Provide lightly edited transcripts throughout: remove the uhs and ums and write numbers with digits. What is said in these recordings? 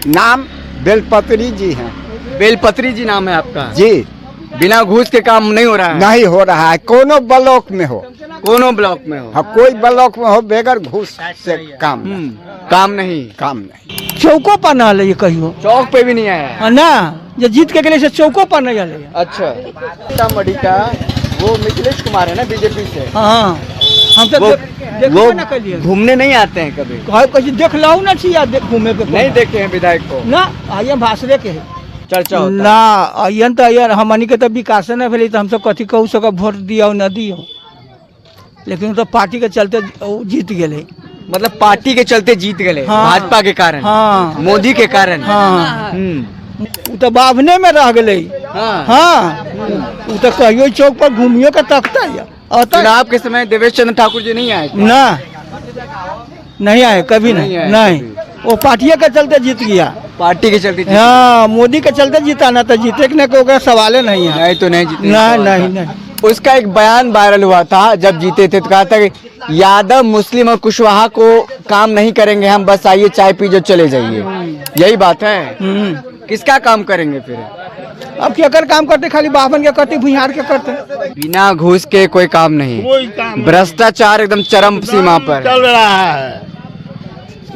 नाम बेलपत्री जी हैं। बेलपत्री जी नाम है आपका जी। बिना घूस के काम नहीं हो रहा है? नहीं हो रहा है, कोनो ब्लॉक में हो, कोनो ब्लॉक में हो। हाँ कोई ब्लॉक में हो, बगैर घूस से काम काम नहीं। काम नहीं। चौको पर ना ले कहियो, चौक पे भी नहीं आया है। हाँ ना, जो जीत के गले से चौको पर नहीं आले। अच्छा, सीतामढ़ी का वो मिथिलेश कुमार है ना, बीजेपी से। हाँ, हम तो वो ना कर लिए, घूमने नहीं आते हैं कभी? कहीं देख लाऊ ना चाहिए घूमे के। नहीं देखे हैं विधायक को ना, आइए भाषणे के है चर्चा होता ना, आइयन तो यार हमनी के तो विकास न भेल, तो हम सब कथी कहू सक वोट दियो न दियो, लेकिन तो पार्टी के चलते वो जीत गए। मतलब पार्टी के चलते जीत गए? हाँ, भाजपा के कारण? हाँ, मोदी के कारण? हाँ, वो तो बावने में रह गए। हाँ, हाँ, वो तो कहियो चौक पर घूमियो का तकता है। चुनाव के समय देवेश चंद्र ठाकुर जी नहीं आए थे? ना, नहीं आए कभी, नहीं, वो पार्टी के चलते जीत गया। पार्टी के चलते? हाँ, मोदी के चलते जीता, ना तो जीते के कोई सवाल नहीं है। नहीं तो नहीं जीते। नहीं। उसका एक बयान वायरल हुआ था जब जीते थे, तो कहा था कि यादव, मुस्लिम और कुशवाहा को काम नहीं करेंगे हम, बस आइए चाय पी जो चले जाइए। यही बात है। किसका काम करेंगे फिर? अब क्या कर काम करते, खाली बावन के करते, भुइहार के करते। बिना घूस के कोई काम नहीं, भ्रष्टाचार एकदम चरम सीमा पर चल रहा है।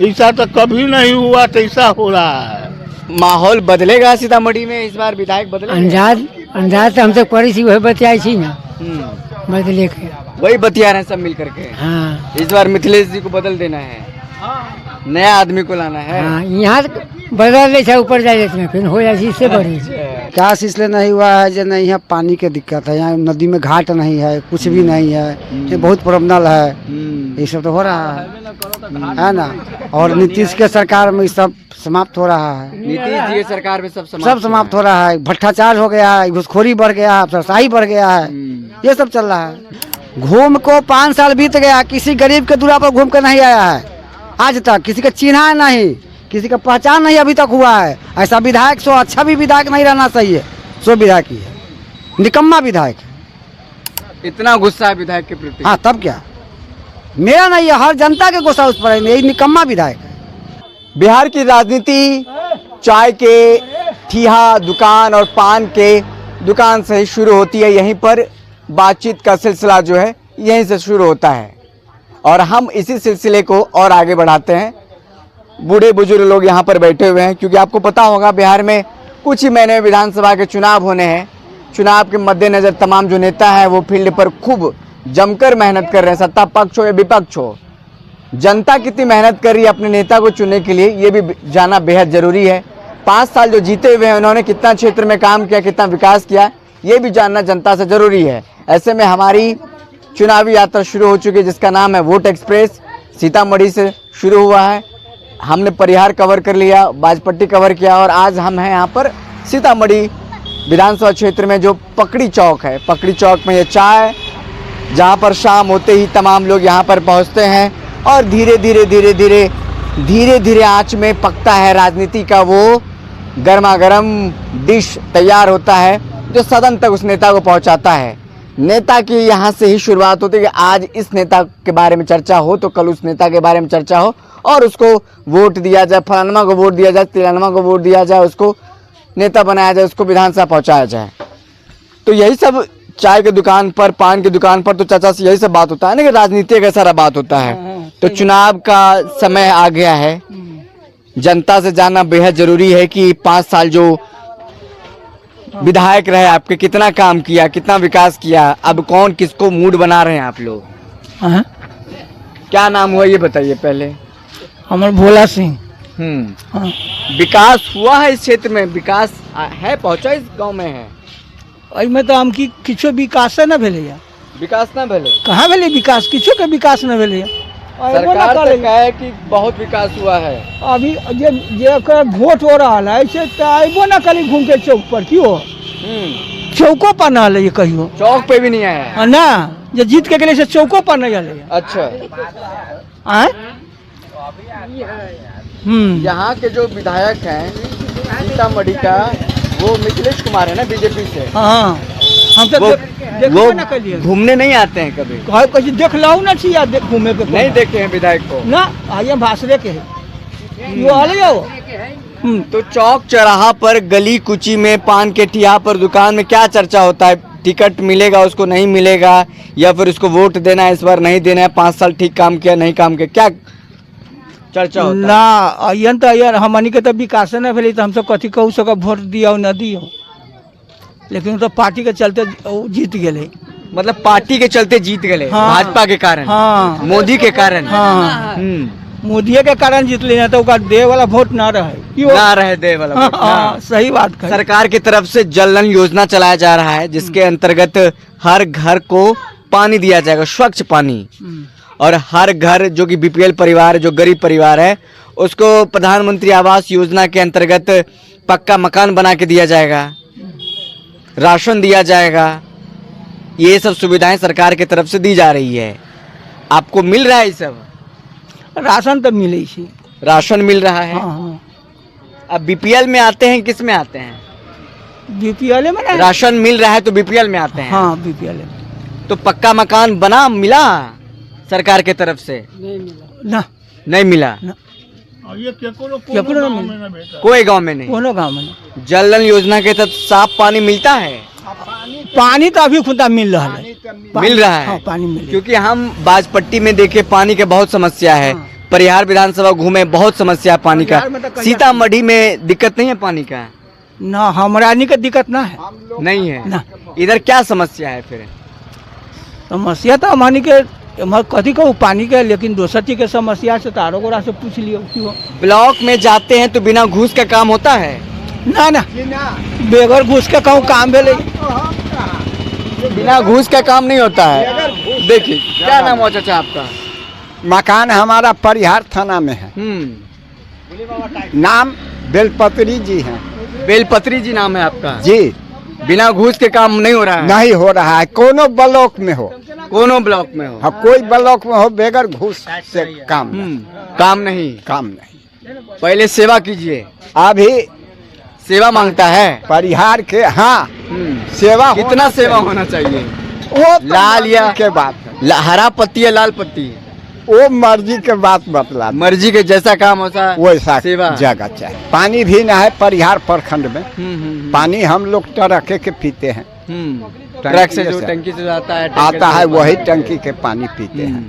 ऐसा तो कभी नहीं हुआ, तो ऐसा हो रहा है। माहौल बदलेगा सीतामढ़ी में इस बार? विधायक बदलेगा? अंदाज तो हम तो पड़ी थी, वही बताई थी ना, बदले के वही बतिया रहे हैं सब मिल करके। हाँ, इस बार मिथिलेश जी को बदल देना है, नया आदमी को लाना है। हाँ, यहाँ बदल ले ऊपर जाए, फिर हो जाए इससे बड़ी। विकास इसलिए नहीं हुआ है जो नहीं यहाँ पानी की दिक्कत है, यहाँ नदी में घाट नहीं है, कुछ भी नहीं है, ये बहुत प्रॉब्लम है। ये सब तो हो रहा है ना, और नीतीश के सरकार में सब समाप्त हो रहा है। नीतीश जी की सरकार में सब समाप्त हो रहा है। भ्रष्टाचार हो गया है, घुसखोरी बढ़ गया है, अफसरशाही बढ़ गया है, ये सब चल रहा है। घूम को 5 साल बीत गया, किसी गरीब के दूरा पर घूम कर नहीं आया है आज तक, किसी का चिन्हा नहीं, किसी का पहचान नहीं अभी तक हुआ है। ऐसा विधायक सो अच्छा भी विधायक नहीं रहना चाहिए, सो विधायक ही है, निकम्मा विधायक है। इतना गुस्सा है विधायक के प्रति? हाँ, तब क्या, मेरा नहीं है, हर जनता के गुस्सा उस पर है, यही निकम्मा विधायक है। बिहार की राजनीति चाय के ठिया दुकान और पान के दुकान से ही शुरू होती है। यहीं पर बातचीत का सिलसिला जो है यहीं से शुरू होता है, और हम इसी सिलसिले को और आगे बढ़ाते हैं। बूढ़े बुजुर्ग लोग यहाँ पर बैठे हुए हैं, क्योंकि आपको पता होगा बिहार में कुछ ही महीने में विधानसभा के चुनाव होने हैं। चुनाव के मद्देनज़र तमाम जो नेता हैं वो फील्ड पर खूब जमकर मेहनत कर रहे हैं, सत्ता पक्ष हो या विपक्ष हो। जनता कितनी मेहनत कर रही है अपने नेता को चुनने के लिए, ये भी जानना बेहद ज़रूरी है। 5 साल जो जीते हुए हैं उन्होंने कितना क्षेत्र में काम किया, कितना विकास किया, ये भी जानना जनता से ज़रूरी है। ऐसे में हमारी चुनावी यात्रा शुरू हो चुकी है, जिसका नाम है वोट एक्सप्रेस। सीतामढ़ी से शुरू हुआ है, हमने परिहार कवर कर लिया, बाजपट्टी कवर किया, और आज हम हैं यहाँ पर सीतामढ़ी विधानसभा क्षेत्र में जो पकड़ी चौक है। पकड़ी चौक में ये चाय, जहाँ पर शाम होते ही तमाम लोग यहाँ पर पहुँचते हैं, और धीरे धीरे आँच में पकता है राजनीति का वो गर्मा गर्म डिश तैयार होता है, जो सदन तक उस नेता को पहुँचाता है। नेता की यहाँ से ही शुरुआत होती है कि आज इस नेता के बारे में चर्चा हो तो कल उस नेता के बारे में चर्चा हो, और उसको वोट दिया जाए, फलानमा को वोट दिया जाए, तिलानमा को वोट दिया जाए, उसको नेता बनाया जाए, उसको विधानसभा पहुंचाया जाए। तो यही सब चाय की दुकान पर, पान की दुकान पर तो चाचा से यही सब बात होता है ना, कि राजनीति का सारा बात होता है। तो चुनाव का समय आ गया है, जनता से जानना बेहद जरूरी है कि 5 साल जो विधायक रहे आपके, कितना काम किया, कितना विकास किया, अब कौन किसको मूड बना रहे हैं आप लोग? क्या नाम हुआ ये बताइए पहले। हमारे भोला सिंह। हाँ। विकास हुआ है इस क्षेत्र में? विकास है, पहुंचा इस गांव में है? में तो हम की किछो विकास न भेले, विकास न भेले, कहाँ भेले विकास, किछो के विकास न भेले। सरकार तो कहे कि बहुत विकास हुआ है। अभी जे वोट हो रहा है से आइबो ना करी घूम के चौक पर, क्यों चौको पर ना ले कहियो, चौक पे भी नहीं आया ना, जो जीत के गले से चौको पर नहीं आले। अच्छा, यहाँ के जो विधायक हैं सीतामढ़ी का, वो मिथिलेश कुमार है ना, बीजेपी से। हाँ, हम तो वो घूमने नहीं आते हैं कभी? कहीं देख लाऊ ना चाहिए घूमे के। नहीं देखे हैं विधायक को? ना, आइए भाषणे के है, वो आले जाओ तो चौक चौराहा पर गली कुची में पान के ठिया पर दुकान में क्या चर्चा होता है? टिकट मिलेगा उसको, नहीं मिलेगा, या फिर उसको वोट देना है, इस बार नहीं देना है, 5 साल ठीक काम किया नहीं काम किया, क्या चर्चा होता है? ना अयन तो अयन हमनी के तो विकास न भेली तो हम सब कथी कहू सक वोट दियो न दियो, लेकिन तो पार्टी के चलते वो जीत गए। मतलब पार्टी के चलते जीत गए? हाँ। भाजपा के कारण? हाँ। मोदी के कारण? हाँ। हम्म। मोदी के कारण जीतली ना तो ओकर दे वाला वोट ना रहे, क्यों ना रहे दे वाला वोट, हाँ, सही बात कही। सरकार की तरफ से जल नल योजना चलाया जा रहा है, जिसके अंतर्गत हर घर को पानी दिया जाएगा, स्वच्छ पानी, और हर घर जो कि बीपीएल परिवार, जो गरीब परिवार है, उसको प्रधानमंत्री आवास योजना के अंतर्गत पक्का मकान बना के दिया जाएगा, राशन दिया जाएगा। ये सब सुविधाएं सरकार की तरफ से दी जा रही है। आपको मिल रहा है ये सब? राशन तो मिले छी। राशन मिल रहा है। हाँ, अब बीपीएल में आते हैं, किस में आते हैं? बीपीएल में ना। राशन मिल रहा है तो बीपीएल में आते हैं। हाँ, बीपीएल में। तो पक्का मकान बना मिला सरकार के तरफ से? ना, नहीं मिला। ये केकरो केकरो गाँव नहीं में ना बेटा। कोई गांव में नहीं। कोनो गाँव में नहीं। जल नल योजना के तहत साफ पानी मिलता है? पानी तो अभी खुदा मिल रहा है। मिल रहा है? हाँ, पानी मिल। क्योंकि हम बाजपट्टी में देखे पानी के बहुत समस्या है। हाँ। परिहार विधानसभा घूमे, बहुत समस्या है पानी का। परिहार में तो कहीं- सीतामढ़ी में दिक्कत नहीं है पानी का? ना हमारा नहीं का दिक्कत ना है। नहीं है ना। इधर क्या समस्या है फिर? समस्या तो हमारी के कथी कहूँ पानी के, लेकिन दोसर चीज के समस्या से तारो गोरा से पूछ लियो क्यों। ब्लॉक में जाते हैं तो बिना घूस का काम होता है? ना ना, बेगर घुस के कहूँ काम भेले। बिना घूस का काम नहीं होता है। देखिए, क्या नाम हो चाचा आपका? मकान हमारा परिहार थाना में है। नाम बेलपत्री जी हैं। बेलपत्री जी नाम है आपका? जी। बिना घूस के काम नहीं हो रहा है? नहीं हो रहा है, कोनो ब्लॉक में हो। कोनो ब्लॉक में हो? हाँ, कोई ब्लॉक में हो, बगैर घूस से काम नहीं। काम नहीं। काम नहीं। पहले सेवा कीजिए। अभी सेवा मांगता है परिहार के। हाँ, सेवा कितना सेवा होना चाहिए? वो तो लाल या मर्जी के बात है। हरा पत्ती या लाल पत्ती? वो मर्जी के बात बतला। मर्जी के जैसा काम होता वैसा सेवा जगह चाहिए। पानी भी ना है परिहार प्रखंड में। पानी हम लोग टरके के पीते हैं। ट्रक से जो टंकी से आता है, आता है वही टंकी के पानी पीते हैं।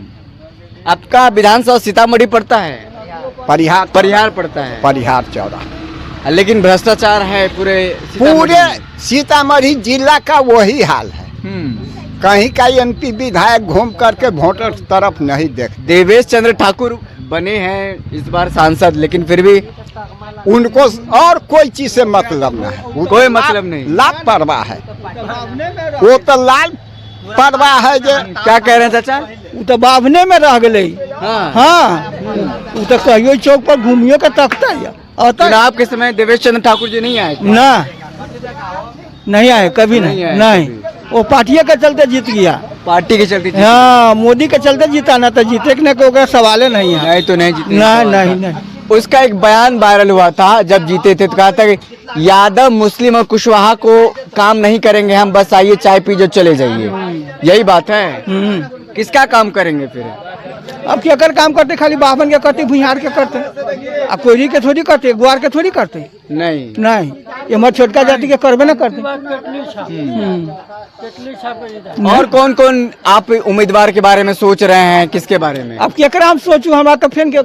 आपका विधानसभा सीतामढ़ी पड़ता है? परिहार परिहार पड़ता है। परिहार चौरा। लेकिन भ्रष्टाचार है पूरे पूरे सीतामढ़ी जिला का वही हाल है। कहीं का एमपी विधायक घूम करके वोटर तरफ नहीं देख। देवेश चंद्र ठाकुर बने हैं इस बार सांसद, लेकिन फिर भी उनको और कोई चीज से मतलब नहीं है। कोई मतलब नहीं। लापरवाह है वो तो। लाल परवाह है जो क्या कह रहे हैं चाचा? वो तो बावने में रह गए। हाँ। हाँ, वो तो कहियो चौक पर घूमियो के तकता है। चुनाव के समय देवेश चंद्र ठाकुर जी नहीं आए? ना, नहीं आए कभी नहीं। नहीं, वो पार्टी के चलते जीत गया। पार्टी के चलते? हाँ, मोदी के चलते जीता ना तो जीते के को सवाल नहीं है। नहीं तो नहीं जीते। नहीं। उसका एक बयान वायरल हुआ था जब जीते थे, तो कहा था कि यादव, मुस्लिम और कुशवाहा को काम नहीं करेंगे हम, बस आइए चाय पी जो चले जाइए। यही बात है। किसका काम करेंगे फिर? अब क्या कर काम करते? खाली बावन के करते, भुइहार के करते, अब कोयरी के थोड़ी करते, ग्वार के थोड़ी करते। नहीं, ये मत छोटका जाति के करबे ना करते। और कौन कौन आप उम्मीदवार के बारे में सोच रहे हैं? किसके बारे में? अब केकरा हम सोचू? हमारा तो फेन के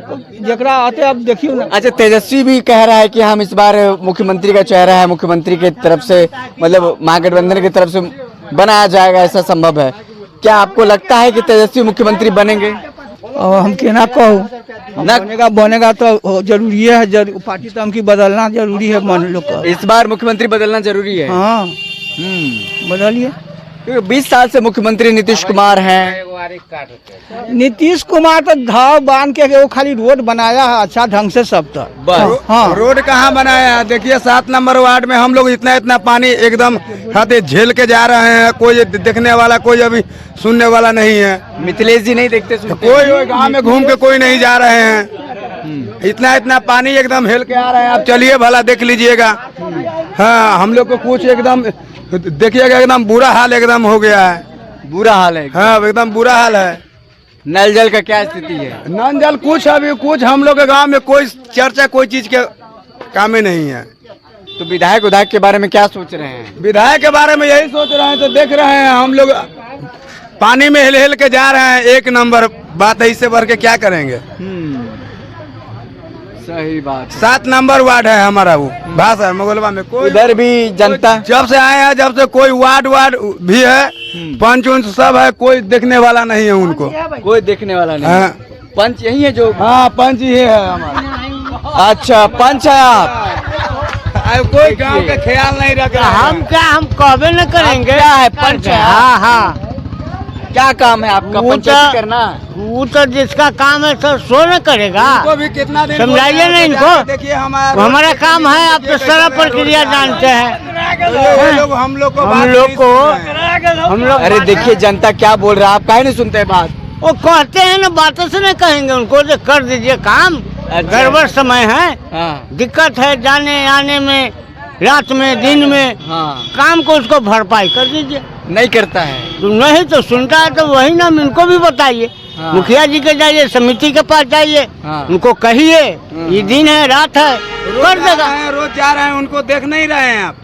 जकरा आते अब देखियो ना। अच्छा, तेजस्वी भी कह रहा है कि हम इस बार मुख्यमंत्री का चेहरा है, मुख्यमंत्री की तरफ से, मतलब महागठबंधन की तरफ से बनाया जाएगा, ऐसा संभव है क्या? आपको लगता है कि तेजस्वी मुख्यमंत्री बनेंगे? और हम कहना कहूँ बनेगा तो जरूरी है। पार्टी तो हमकी बदलना जरूरी है। मान लो इस बार मुख्यमंत्री बदलना जरूरी है। हाँ, बदलिए। क्योंकि 20 साल से मुख्यमंत्री नीतीश कुमार हैं। नीतीश कुमार तो घाव बांध के वो खाली रोड बनाया है अच्छा ढंग से सब तो। हाँ, रोड कहाँ बनाया है? देखिए 7 नंबर वार्ड में हम लोग इतना पानी एकदम खाते झेल के जा रहे हैं। कोई देखने वाला, कोई अभी सुनने वाला नहीं है। मिथिलेश जी नहीं देखते सुनते? कोई गांव में घूम के कोई नहीं जा रहे हैं। इतना पानी एकदम हेल के आ रहा है। आप चलिए भला देख लीजिएगा। हाँ, हम लोग को कुछ एकदम देखिएगा, एकदम बुरा हाल एकदम हो गया है। बुरा हाल है? हाँ, एकदम बुरा हाल है। नल जल का क्या स्थिति है? नल जल कुछ अभी कुछ हम लोग के गांव में कोई चर्चा कोई चीज के काम ही नहीं है। तो विधायक के बारे में क्या सोच रहे हैं? विधायक के बारे में यही सोच रहे हैं, तो देख रहे हैं हम लोग पानी में हिल हिल के जा रहे हैं। एक नंबर बात है, इससे बढ़ के क्या करेंगे। सही बात। 7 नंबर वार्ड है हमारा वो भाषा मोगलवा में। कोई इधर भी जनता जब से आए हैं, जब से कोई वार्ड भी है, पंच उंच सब है, कोई देखने वाला नहीं है उनको। कोई देखने वाला नहीं। हाँ। पंच यही है जो? हाँ, पंच ही है हमारा। अच्छा, पंच है आप। कोई गांव का ख्याल नहीं रख रहा है। हम कहबे न करेंगे। क्या है पंच है? हाँ क्या काम है आपका? वो पंचायती करना? वो तो जिसका काम है सर सो न करेगा। इनको भी कितना दिन समझाइए ना इनको। देखिए हमारा काम है, आप तो सारा प्रक्रिया जानते हैं। हम लोग अरे देखिए जनता क्या बोल रहा है, आप काहे नहीं सुनते बात? वो कहते हैं ना, बातों से नहीं कहेंगे उनको जो कर दीजिए काम। गड़बड़ समय है, हाँ। दिक्कत है जाने आने में, रात में दिन में। हाँ। काम को उसको भरपाई कर दीजिए। नहीं करता है तो नहीं तो सुनता है तो वही नाम इनको भी बताइए। हाँ। मुखिया जी के जाइए, समिति के पास जाइए, हाँ। उनको कहिए ये दिन है रात है, कर देगा। रोज जा रहे हैं, उनको देख नहीं रहे हैं आप।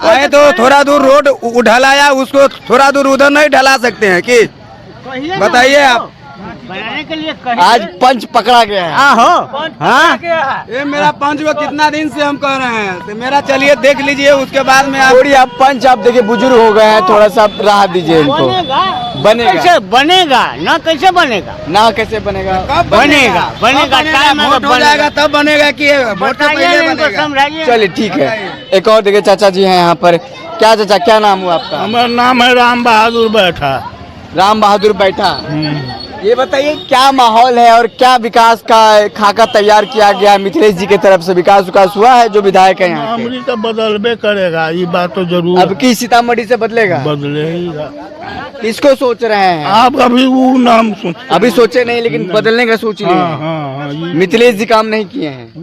आए तो थोड़ा दूर रोड ढलाया, उसको थोड़ा दूर उधर नहीं ढला सकते हैं कि? बताइए आप। बनाने के लिए कहिए। आज पंच पकड़ा गया है। आहो हाँ, ये मेरा पंच को कितना दिन से हम कह रहे हैं, तो मेरा चलिए देख लीजिए, उसके बाद में आप थोड़ी आप पंच, आप देखिए बुजुर्ग हो गए हैं, थोड़ा सा राहत दीजिए इनको। बनेगा कैसे बनेगा ना, कैसे बनेगा ना, कैसे बनेगा? कब बनेगा टाइम वोट हो जाएगा तब बनेगा कि वोट से पहले बनेगा? समझाइए। चलिए ठीक है। एक और देखिए चाचा जी हैं यहाँ पर। क्या चाचा, क्या नाम हुआ आपका? हमारा नाम है राम बहादुर बैठा। राम बहादुर बैठा। ये बताइए क्या माहौल है और क्या विकास का खाका तैयार किया गया है मिथिलेश जी की तरफ से? विकास हुआ है जो विधायक है यहाँ के? अमरी तो बदलबे करेगा, ये बात तो जरूर। अब की सीतामढ़ी से बदलेगा? बदलेगा। किसको सोच रहे हैं? आप अभी वो नाम सोच। अभी सोचे नहीं, लेकिन बदलने का सोच लिए हाँ हैं। हाँ, ये मिथिलेश जी काम नहीं किए हैं।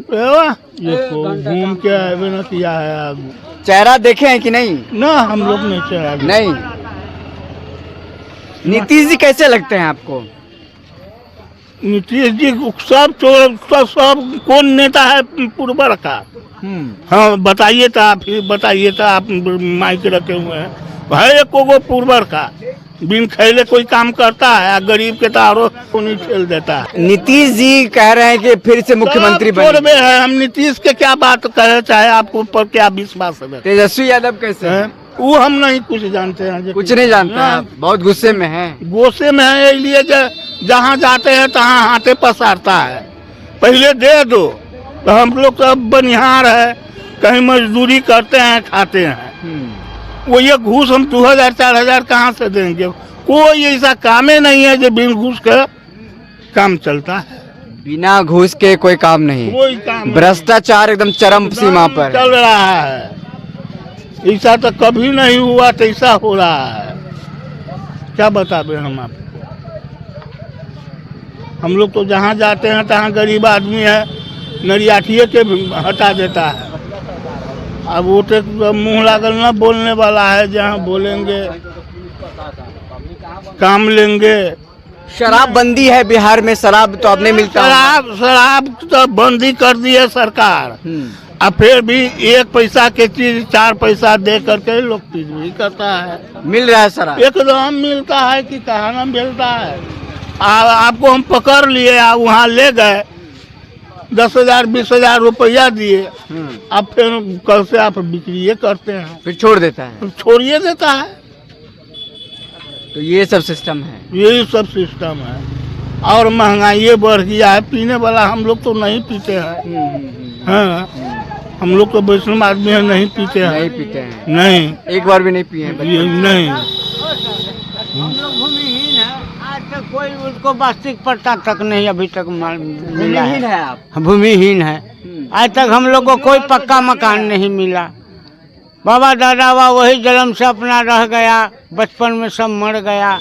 ये घूम के आए न किया है आगू। चेहरा देखे हैं कि नहीं? ना हम लोग नहीं चला। नहीं। नीतीश जी कैसे लगते हैं आपको? नीतीश जी सब कौन नेता है पूर्वर का? हाँ बताइए तो आप ही बताइए तो, आप माइक रखे हुए हैं। भाई एको गो पूर्वर का बिन खैले कोई काम करता है? गरीब के तारो को नहीं ठेल देता है। नीतीश जी कह रहे हैं कि फिर से मुख्यमंत्री सब बने। छोड़ में है, हम नीतीश के क्या बात कहे, चाहे आपको पर क्या विश्वास है? तेजस्वी यादव कैसे हैं? वो हम नहीं कुछ जानते हैं। कुछ नहीं जानते हैं, आप बहुत गुस्से में हैं। गोसे में है, इसलिए जहाँ जाते हैं तहाँ हाथे पसारता है। पहले दे दो तो हम लोग सब बनिहार है, कहीं मजदूरी करते हैं, खाते हैं। वो ये घूस हम 2000 4000 कहाँ से देंगे? कोई ऐसा कामे नहीं है जो बिन घूस के काम चलता है। बिना घूस के कोई काम नहीं। कोई काम भ्रष्टाचार एकदम चरम सीमा पर चल रहा है। ऐसा तो कभी नहीं हुआ, तो ऐसा हो रहा है। क्या बताबे हम आपको? हम लोग तो जहाँ जाते हैं तहाँ गरीब आदमी है, नरियाठिए के हटा देता है। अब वो तो मुँह लागल ना बोलने वाला है, जहाँ बोलेंगे काम लेंगे। शराब बंदी है बिहार में, शराब तो अब नहीं मिलता। शराब तो बंदी कर दी है सरकार। अब फिर भी 1 पैसा के चीज 4 पैसा दे करके लोग पीजवी करता है। मिल रहा है शराब? एकदम मिलता है कि कहाँ ना मिलता है। आपको हम पकड़ लिए, वहाँ ले गए, 10,000 20,000 रुपया दिए। अब फिर कल से आप बिक्री करते हैं, फिर छोड़ देता है? छोड़िए देता है। तो ये सब सिस्टम है, यही सब सिस्टम है। और महंगाई बढ़ गया है, पीने वाला हम लोग तो नहीं पीते हैं। हाँ, हम लोग तो वैष्णव आदमी है, नहीं पीते हैं। नहीं पीते हैं? नहीं, एक बार भी नहीं पिए हैं? ये नहीं। हम लोग भूमिहीन है, आज तक कोई उसको वास्तविक पट्टा तक नहीं अभी तक मिला है। आप? भूमिहीन है, आज तक हम लोग को कोई पक्का मकान नहीं मिला। बाबा दादा वही जन्म से अपना रह गया, बचपन में सब मर गया।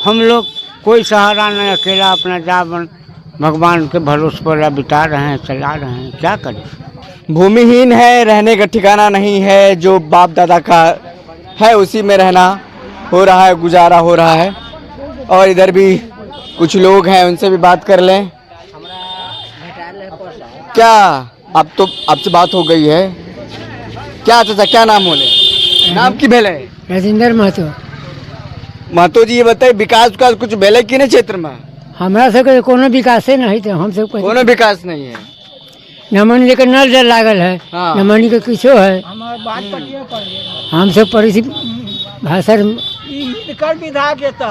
हम लोग कोई सहारा नहीं, अकेला अपना जावन भगवान के भरोसे पर बिता रहे हैं, चला रहे हैं, क्या करें। भूमिहीन है, रहने का ठिकाना नहीं है, जो बाप दादा का है उसी में रहना हो रहा है, गुजारा हो रहा है। और इधर भी कुछ लोग हैं, उनसे भी बात कर लें। क्या अब तो आपसे बात हो गई है, क्या चाचा क्या नाम बोले, नाम की भेले राजेंद्र महतो। महतो जी ये बताइए विकास विकास कुछ भेले कि नहीं क्षेत्र में? हमरा सबके कोनो विकासे नहीं तो हम सब कोनो विकास नहीं है। नमन लेकर नल जल लागल है, हाँ। नमनी के किछो है, हम सब परिधि भाषा विधायक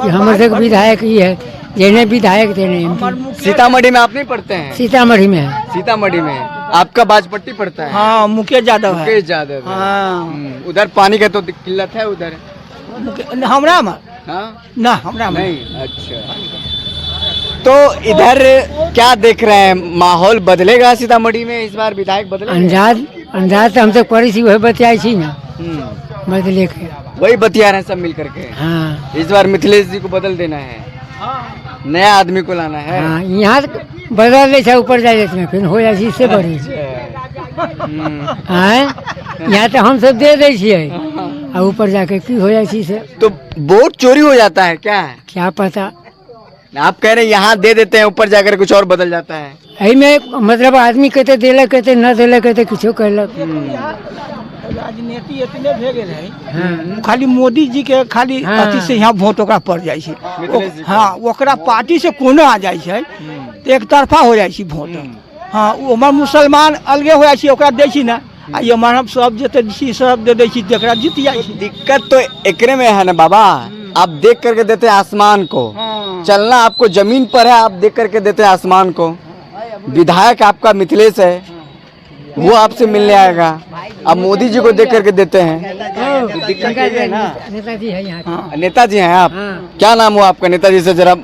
हमर सबके विधायक ही है, जेने विधायक देने MP। सीतामढ़ी में आप नहीं पढ़ते हैं? सीतामढ़ी में है। सीतामढ़ी में आपका बाजपट्टी पड़ता है? हाँ मुकेश यादव है। मुकेश यादव है। हाँ उधर पानी का तो किल्लत है उधर? हमरा में हाँ ना, हमरा में नहीं। अच्छा, तो इधर क्या देख रहे हैं, माहौल बदलेगा सीतामढ़ी में इस बार, विधायक बदलेगा? अंदाज तो हम सब पढ़ी सी वही बतियाई छी ना, बदले के वही बतिया रहे हैं सब मिल करके। हाँ इस बार मिथिलेश जी को बदल देना है, नया आदमी को लाना है। हाँ, यहाँ बदल दे छै ऊपर जाए में फिर हो जाए इससे बड़ी यहाँ तो हम सब दे दे छियै और ऊपर जाके की हो जाए से तो वोट चोरी हो जाता है क्या पता। आप कह रहे हैं यहाँ दे देते हैं, ऊपर जाकर कुछ और बदल जाता है। यही में मतलब आदमी कहते देलक कहते न देलक कहते कुछो कहलक। राजनीति इतने भे गेल है, खाली मोदी जी के खाली अथी से यहाँ वोट ओकरा पड़ जाए छै। हाँ ओकरा पार्टी से कोनो आ जाए छै तो एक तरफा हो जाए छै वोट। हाँ उमर मुसलमान अलगे हो जाए छै, ओकरा दै छी ना, आ ये हमारा सब जते छी सब दे दै छी, जेकरा जीत जाए छै। दिक्कत तो एकरे में है ना बाबा, आप देख करके देते हैं आसमान को, चलना आपको जमीन पर है, आप देख करके देते हैं आसमान को। विधायक आपका मिथिलेश है, वो आपसे मिलने आएगा, अब मोदी जी को देख करके देते हैं तो दिक्कत ये है ना। नेताजी है यहाँ। नेताजी हैं आप? क्या नाम हुआ आपका नेताजी से जरा?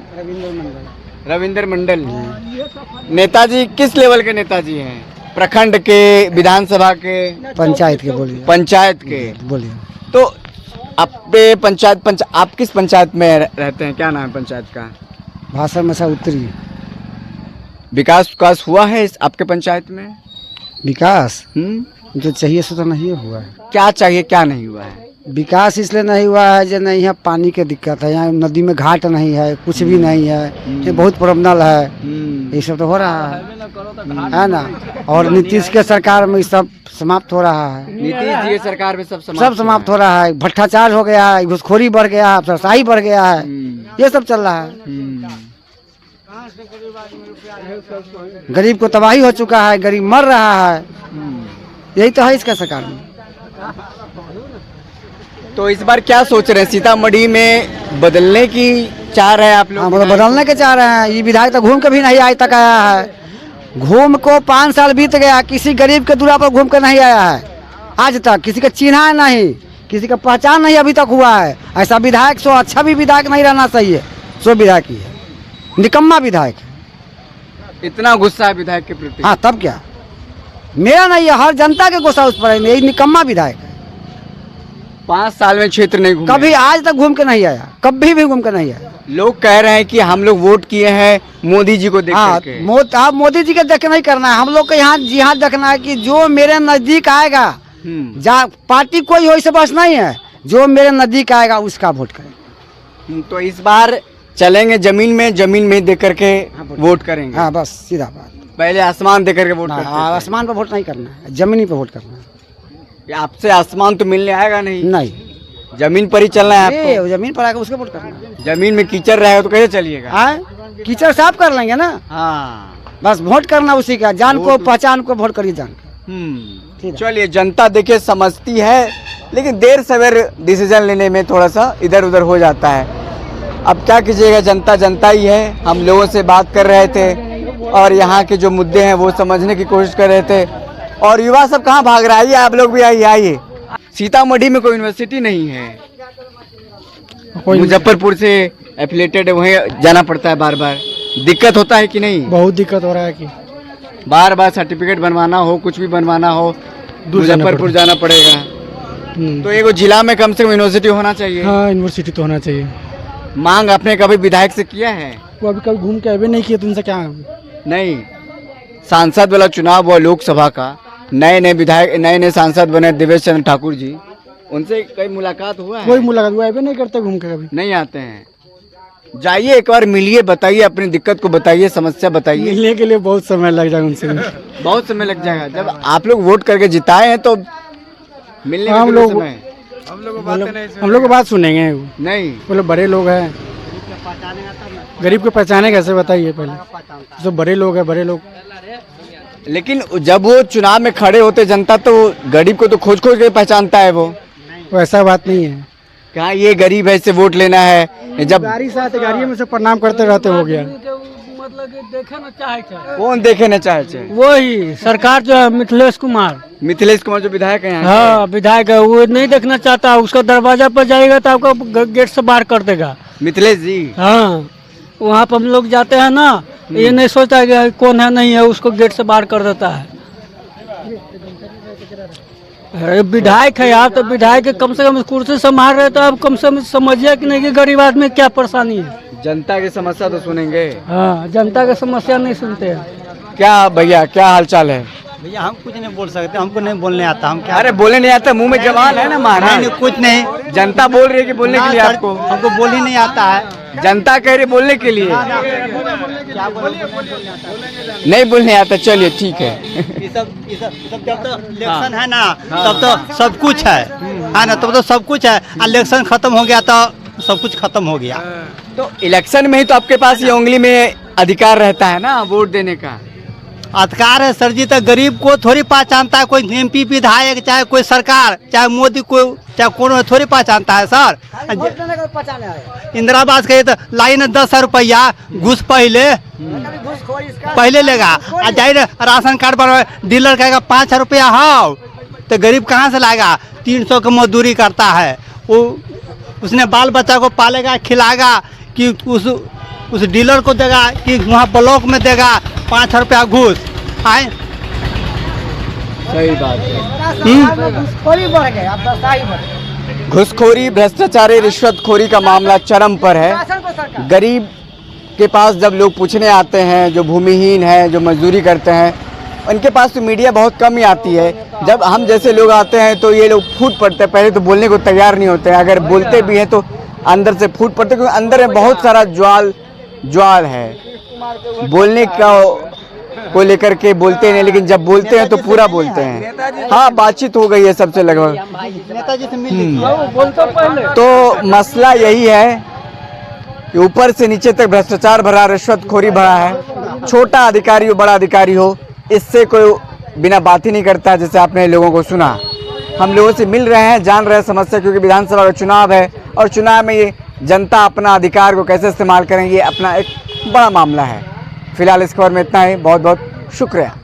रविंद्र मंडल। नेताजी किस लेवल के नेताजी हैं? प्रखंड के, विधानसभा के, पंचायत के बोलिए, पंचायत के बोलिए। तो आपके आप किस पंचायत में रहते हैं, क्या नाम है पंचायत का? भाषा में सा उत्तरी। विकास हुआ है इस आपके पंचायत में? विकास जो चाहिए सो तो नहीं हुआ है। क्या चाहिए क्या नहीं हुआ है? विकास इसलिए नहीं हुआ है जो नहीं यहाँ पानी की दिक्कत है, यहाँ नदी में घाट नहीं है, कुछ भी नहीं है, ये बहुत प्रॉब्लम है, ये सब तो हो रहा है ना। और नीतीश के सरकार में सब समाप्त हो रहा है, नीतीश जी की सरकार में सब समाप्त हो रहा है। भ्रष्टाचार हो गया है, घुसखोरी बढ़ गया है, अफसरशाही बढ़ गया है, ये सब चल रहा है। गरीब को तबाही हो चुका है, गरीब मर रहा है, यही तो है इसका सरकार में। तो इस बार क्या सोच रहे हैं, सीतामढ़ी में बदलने की चाह रहे हैं आप लोग? हाँ मतलब बदलने के चाह रहे हैं। ये विधायक तो घूम के भी नहीं आज तक आया है, घूम को 5 साल बीत गया, किसी गरीब के दूरा पर घूम कर नहीं आया है आज तक, किसी का चिन्हा नहीं, किसी का पहचान नहीं अभी तक हुआ है। ऐसा विधायक सो अच्छा भी विधायक नहीं रहना चाहिए, सो विधायक ही है, निकम्मा विधायक है। इतना गुस्सा है विधायक के प्रति? हाँ तब क्या, मेरा नहीं है, हर जनता के गुस्सा उस पर है, यही निकम्मा विधायक है। 5 साल में क्षेत्र नहीं घूमे, कभी आज तक घूम के नहीं आया, कभी भी घूम के नहीं आया। लोग कह रहे हैं कि हम लोग वोट किए हैं मोदी जी को देख करके। आप मोदी जी के देख नहीं करना है, हम लोग को यहाँ जिहाद देखना है कि जो मेरे नजदीक आएगा, जा पार्टी कोई हो इसे बस नहीं है, जो मेरे नजदीक आएगा उसका वोट करें। तो इस बार चलेंगे जमीन में देख करके वोट करेंगे? हाँ बस सीधा बात, पहले आसमान देख करके वोट करते थे। आसमान पर वोट नहीं करना है, जमीनी पे वोट करना है। आपसे आसमान तो मिलने आएगा नहीं, नहीं जमीन पर ही चलना है आपको। जमीन पर आकर उसके वोट करना है। जमीन में कीचड़ रहेगा तो कैसे चलिएगा? कीचड़ साफ कर लेंगे ना। हाँ बस वोट करना उसी का, जान को पहचान को वोट करिए, जान। चलिए, जनता देखिए समझती है, लेकिन देर सवेर डिसीजन लेने में थोड़ा सा इधर उधर हो जाता है। अब क्या कीजिएगा, जनता ही है। हम लोगों से बात कर रहे थे और यहाँ के जो मुद्दे हैं वो समझने की कोशिश कर रहे थे। और युवा सब कहाँ भाग रहा है, आप लोग भी आइए। सीतामढ़ी में कोई यूनिवर्सिटी नहीं है, मुजफ्फरपुर से एफिलेटेड है, वहीं जाना पड़ता है बार बार। दिक्कत होता है कि नहीं? बहुत दिक्कत हो रहा है कि बार बार सर्टिफिकेट बनवाना हो, कुछ भी बनवाना हो, मुजफ्फरपुर जाना पड़ेगा। तो एक जिला में कम से कम यूनिवर्सिटी होना चाहिए। हाँ यूनिवर्सिटी तो होना चाहिए। मांग आपने कभी विधायक से किया है? वो अभी कभी घूम के अभी नहीं किया, तो उनसे क्या? नहीं, सांसद वाला चुनाव हुआ लोकसभा का, नए विधायक नए सांसद बने देवेश चंद्र ठाकुर जी, उनसे कई मुलाकात हुआ है? कोई मुलाकात हुआ अभी नहीं करते, घूम के कभी नहीं आते हैं। जाइए एक बार मिलिए, बताइए अपनी दिक्कत को, बताइए समस्या बताइए। मिलने के लिए बहुत समय लग जाएगा उनसे। बहुत समय लग जाएगा। जब आप लोग वोट करके जिताए हैं तो मिलने हम में लोग समय हम लोग की बात सुनेंगे। नहीं। वो लोग बड़े लोग हैं, गरीब को पहचाने कैसे बताइए पहले। जो बड़े लोग हैं, बड़े लोग। लेकिन जब वो चुनाव में खड़े होते जनता तो गरीब को तो खोज खोज के पहचानता है वो। वैसा बात नहीं है। कहाँ ये गरीब है इससे वोट लेना है। जब गाड़ी से आते गाड़ी में से प्रणाम करते रहते हो गया। कौन देखे न चाहे? वही सरकार जो है मिथिलेश कुमार जो विधायक है यहाँ हाँ विधायक है, वो नहीं देखना चाहता। उसका दरवाजा पर जाएगा तो आपको गेट से बाहर कर देगा। मिथिलेश जी। हाँ वहाँ पर हम लोग जाते हैं ना, ये नहीं सोचता कि कौन है नहीं है, उसको गेट से बाहर कर देता है। अरे विधायक है यार, तो विधायक कम से कम कुर्सी संभाल रहे तो आप कम से कम समझिए कि नहीं कि गरीब आदमी क्या परेशानी है। जनता की समस्या तो सुनेंगे। हाँ जनता की समस्या नहीं सुनते हैं। क्या भैया क्या हाल चाल है? भैया हम कुछ नहीं बोल सकते, हमको नहीं बोलने आता। हम क्या? अरे बोले नहीं आता, मुंह में जबान है ना महाराज। नहीं, कुछ नहीं। जनता बोल रही है कि बोलने के लिए आपको? हमको बोल ही नहीं आता है। जनता कह रही बोलने के लिए, नहीं बोलने आता। चलिए ठीक है। ये सब जब तो इलेक्शन है ना तब तो सब कुछ है ना, तब तो सब कुछ है। इलेक्शन खत्म हो गया तो सब कुछ खत्म हो गया। तो इलेक्शन में ही तो आपके पास ये उंगली में अधिकार रहता है ना वोट देने का। अधिकार है सर जी, तो गरीब को थोड़ी पहचानता है कोई एमपी विधायक, चाहे कोई सरकार, चाहे मोदी, कोई चाहे कौन, थोड़ी पहचानता है सर। इंदिरा आवास के तो लाइन 10 रुपया घुस पहले लेगा। जाए राशन कार्ड पर डीलर कहेगा 5 रुपया हाउ, तो गरीब कहाँ से लाएगा? 300 की मजदूरी करता है वो, उसने बाल बच्चा को पालेगा, खिलाएगा कि उस डीलर को देगा कि वहाँ ब्लॉक में देगा 5 रुपया घूस। आए सही बात है। घुसखोरी, भ्रष्टाचारी, रिश्वतखोरी का मामला चरम पर है। गरीब के पास जब लोग पूछने आते हैं, जो भूमिहीन है, जो मजदूरी करते हैं, उनके पास तो मीडिया बहुत कम ही आती है। जब हम जैसे लोग आते हैं तो ये लोग फूट पड़ते हैं। पहले तो बोलने को तैयार नहीं होते हैं, अगर बोलते भी हैं तो अंदर से फूट पड़ते, क्योंकि अंदर में बहुत सारा ज्वाल है। बोलने को लेकर के बोलते नहीं, लेकिन जब बोलते हैं तो पूरा बोलते हैं। हाँ बातचीत हो गई है सबसे लगभग। नेताजी से मिल तो मसला यही है कि ऊपर से नीचे तक भ्रष्टाचार भरा, रिश्वतखोरी भरा है। छोटा अधिकारी हो बड़ा अधिकारी हो, इससे कोई बिना बात ही नहीं करता। जैसे आपने लोगों को सुना, हम लोगों से मिल रहे हैं, जान रहे हैं समस्या, क्योंकि विधानसभा का चुनाव है और चुनाव में ये जनता अपना अधिकार को कैसे इस्तेमाल करेंगे, अपना एक बड़ा मामला है। फिलहाल इस खबर में इतना ही। बहुत बहुत शुक्रिया।